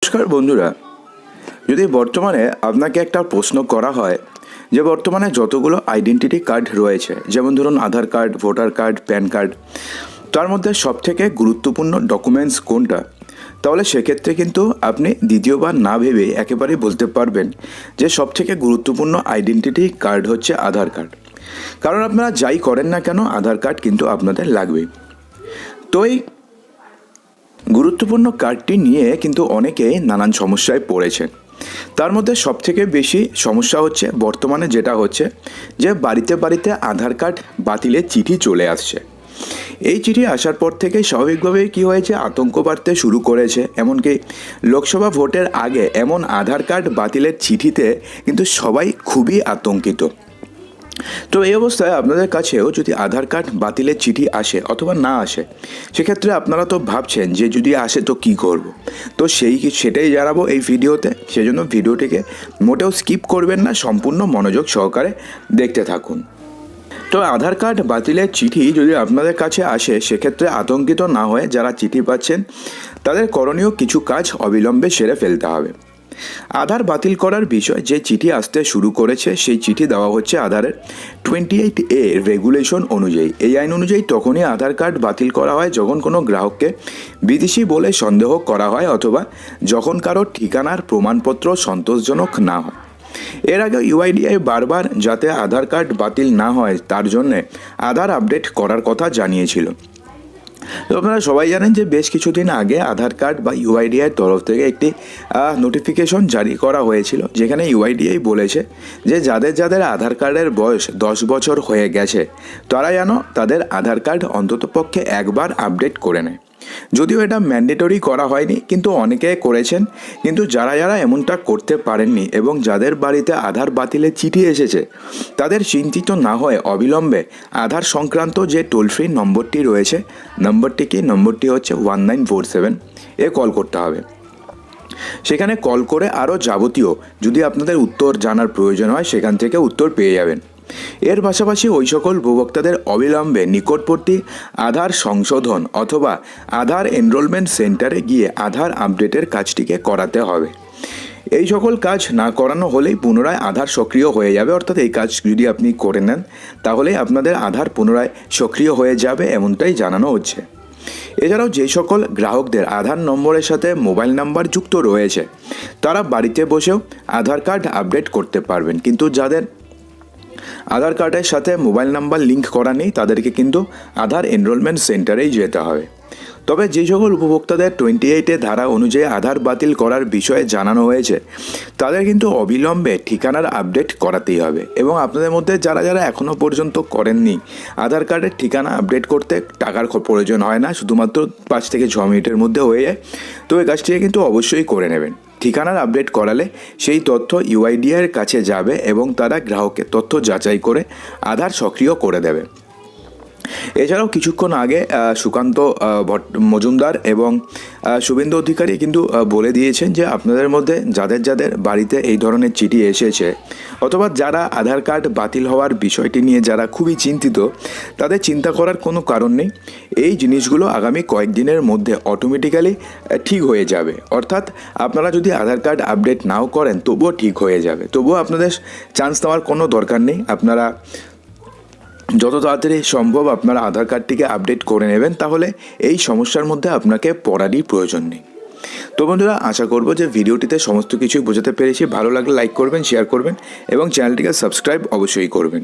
নমস্কার বন্ধুরা, যদি বর্তমানে আপনাকে একটা প্রশ্ন করা হয় যে বর্তমানে যতগুলো আইডেন্টিটি কার্ড রয়েছে, যেমন ধরুন Aadhaar card, voter card, PAN card, তার মধ্যে সবথেকে গুরুত্বপূর্ণ ডকুমেন্টস কোনটা, তাহলে সেক্ষেত্রে কিন্তু আপনি দ্বিতীয়বার না ভেবে একেবারেই বলতে পারবেন যে সবথেকে গুরুত্বপূর্ণ আইডেন্টিটি কার্ড হচ্ছে আধার কার্ড। কারণ আপনারা যাই করেন না কেন আধার কার্ড কিন্তু আপনাদের লাগবেই। তো এই গুরুত্বপূর্ণ কার্ডটি নিয়ে কিন্তু অনেকেই নানান সমস্যায় পড়েছেন। তার মধ্যে সবথেকে বেশি সমস্যা হচ্ছে বর্তমানে যেটা হচ্ছে যে বাড়িতে বাড়িতে আধার কার্ড বাতিলের চিঠি চলে আসছে। এই চিঠি আসার পর থেকে স্বাভাবিকভাবেই কী হয়েছে, আতঙ্ক বাড়তে শুরু করেছে। এমনকি লোকসভা ভোটের আগে এমন আধার কার্ড বাতিলের চিঠিতে কিন্তু সবাই খুবই আতঙ্কিত। তো এই অবস্থায় আপনাদের কাছেও যদি আধার কার্ড বাতিলের চিঠি আসে অথবা না আসে, সেক্ষেত্রে আপনারা তো ভাবছেন যে যদি আসে তো কী করব। তো সেটাই জানাবো এই ভিডিওতে। সেজন্য ভিডিওটিকে মোটেও স্কিপ করবেন না, সম্পূর্ণ মনোযোগ সহকারে দেখতে থাকুন। তো আধার কার্ড বাতিলের চিঠি যদি আপনাদের কাছে আসে, সেক্ষেত্রে আতঙ্কিত না হয়ে যারা চিঠি পাচ্ছেন তাদের করণীয় কিছু কাজ অবিলম্বে সেরে ফেলতে হবে। আধার বাতিল করার বিষয় যে চিঠি আসতে শুরু করেছে, সেই চিঠি দেওয়া হচ্ছে আধারের 28A রেগুলেশন অনুযায়ী। এই আইন অনুযায়ী তখনই আধার কার্ড বাতিল করা হয় যখন কোনো গ্রাহককে বিদেশি বলে সন্দেহ করা হয় অথবা যখন কারো ঠিকানার প্রমাণপত্র সন্তোষজনক না হয়। এর আগে ইউআইডিআই বারবার যাতে আধার কার্ড বাতিল না হয় তার জন্যে আধার আপডেট করার কথা জানিয়েছিল। তো আপনারা সবাই জানেন যে বেশ কিছুদিন আগে আধার কার্ড বা ইউআইডিআইয়ের তরফ থেকে একটি নোটিফিকেশন জারি করা হয়েছিল, যেখানে ইউআইডিআই বলেছে যে যাদের যাদের আধার কার্ডের বয়স 10 বছর হয়ে গেছে তারা যেন তাদের আধার কার্ড অন্ততপক্ষে একবার আপডেট করে নেয়। যদিও এটা ম্যান্ডেটরি করা হয়নি, কিন্তু অনেকে করেছেন। কিন্তু যারা যারা এমনটা করতে পারেননি এবং যাদের বাড়িতে আধার বাতিলের চিঠি এসেছে, তাদের চিন্তিত না হয়ে অবিলম্বে আধার সংক্রান্ত যে টোল ফ্রি নম্বরটি রয়েছে, নম্বরটি হচ্ছে 1947 কল করতে হবে। সেখানে কল করে আরও যাবতীয় যদি আপনাদের উত্তর জানার প্রয়োজন হয় সেখান থেকে উত্তর পেয়ে যাবেন। এর পাশাপাশি ওই সকল উপভোক্তাদের অবিলম্বে নিকটবর্তী আধার সংশোধন অথবা আধার এনরোলমেন্ট সেন্টারে গিয়ে আধার আপডেটের কাজটিকে করাতে হবে। এই সকল কাজ না করানো হলেই পুনরায় আধার সক্রিয় হয়ে যাবে। অর্থাৎ এই কাজ যদি আপনি করে নেন তাহলে আপনাদের আধার পুনরায় সক্রিয় হয়ে যাবে, এমনটাই জানানো হচ্ছে। এছাড়াও যে সকল গ্রাহকদের আধার নম্বরের সাথে মোবাইল নাম্বার যুক্ত রয়েছে তারা বাড়িতে বসেও আধার কার্ড আপডেট করতে পারবেন, কিন্তু যাদের আধার কার্ডের সাথে মোবাইল নাম্বার লিঙ্ক করা নেই তাদেরকে কিন্তু আধার এনরোলমেন্ট সেন্টারেই যেতে হবে। তবে যে সকল উপভোক্তাদের 28 ধারা অনুযায়ী আধার বাতিল করার বিষয়ে জানানো হয়েছে তাদের কিন্তু অবিলম্বে ঠিকানার আপডেট করাতেই হবে। এবং আপনাদের মধ্যে যারা যারা এখনও পর্যন্ত করেননি, আধার কার্ডের ঠিকানা আপডেট করতে টাকার প্রয়োজন হয় না, শুধুমাত্র 5 থেকে 6 মিনিটের মধ্যে হয়ে যায়। তো এই কাজটিকে কিন্তু অবশ্যই করে নেবেন। ঠিকানার আপডেট করালে সেই তথ্য ইউআইডিআইয়ের কাছে যাবে এবং তারা গ্রাহকের তথ্য যাচাই করে আধার সক্রিয় করে দেবে। এছাড়াও কিছুক্ষণ আগে সুকান্ত মজুমদার এবং শুভেন্দু অধিকারী কিন্তু বলে দিয়েছেন যে আপনাদের মধ্যে যাদের যাদের বাড়িতে এই ধরনের চিঠি এসেছে অথবা যারা আধার কার্ড বাতিল হওয়ার বিষয়টি নিয়ে যারা খুবই চিন্তিত, তাদের চিন্তা করার কোনো কারণ নেই। এই জিনিসগুলো আগামী কয়েকদিনের মধ্যে অটোমেটিক্যালি ঠিক হয়ে যাবে। অর্থাৎ আপনারা যদি আধার কার্ড আপডেট নাও করেন তবুও ঠিক হয়ে যাবে। তবুও আপনাদের চান্স নেওয়ার কোনো দরকার নেই। আপনারা যত তাড়াতাড়ি সম্ভব আপনারা আধার কার্ডটিকে আপডেট করে নেবেন, তাহলে এই সমস্যার মধ্যে আপনাকে পড়ারই প্রয়োজন নেই। তো বন্ধুরা, আশা করব যে ভিডিওটিতে সমস্ত কিছুই বোঝাতে পেরেছি। ভালো লাগলে লাইক করবেন, শেয়ার করবেন এবং চ্যানেলটিকে সাবস্ক্রাইব অবশ্যই করবেন।